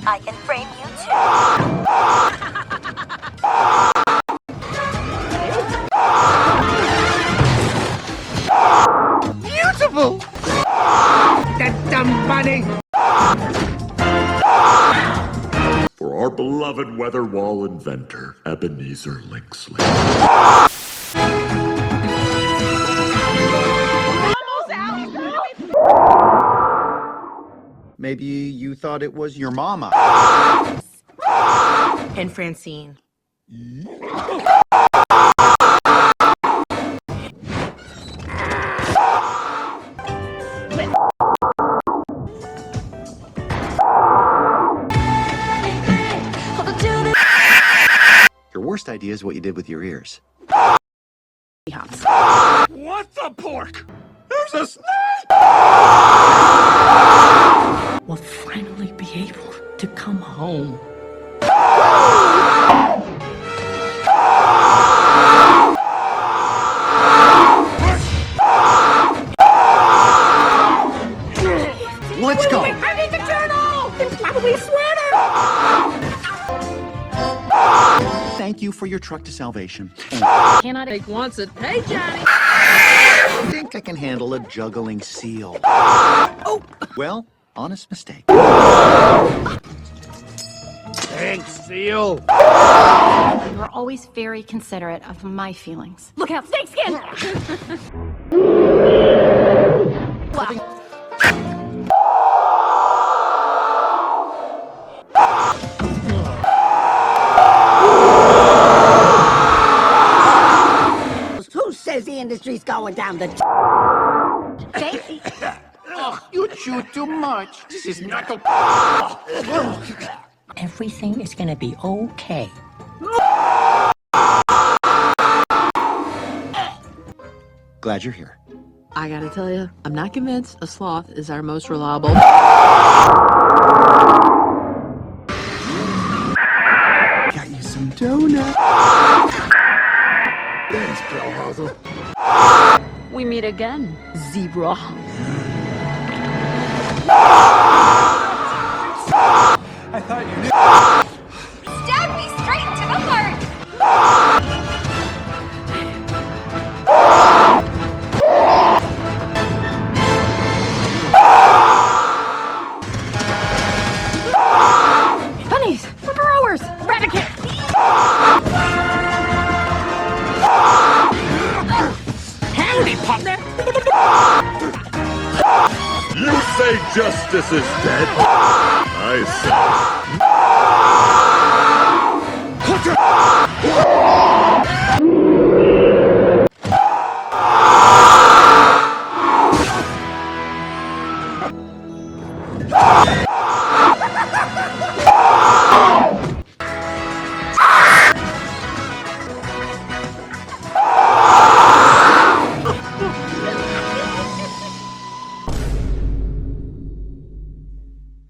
I can frame you too. Beautiful! That dumb bunny! For our beloved weather wall inventor, Ebenezer Linksley. Maybe you thought it was your mama. And Francine. Your worst idea is what you did with your ears. What the pork? There's a snake! We'll finally be able to come home. Let's go! I need the journal! And probably a sweater! Thank you for your truck to salvation. Cannot take once a day, Johnny! I think I can handle a juggling seal. Oh! Well, honest mistake. Thanks, Seal. You were always very considerate of my feelings. Look out, snakeskin! Who says the industry's going down the Jake? Oh, you chew too much. This is not okay. Everything is gonna be okay. Glad you're here. I gotta tell you, I'm not convinced a sloth is our most reliable. Got you some donuts. Thanks, Plowhauser. We meet again, zebra. I thought you knew. Stab me straight into the heart. Bunnies! We're growers! Eradicate! Howdy, partner. You say justice is dead? I say...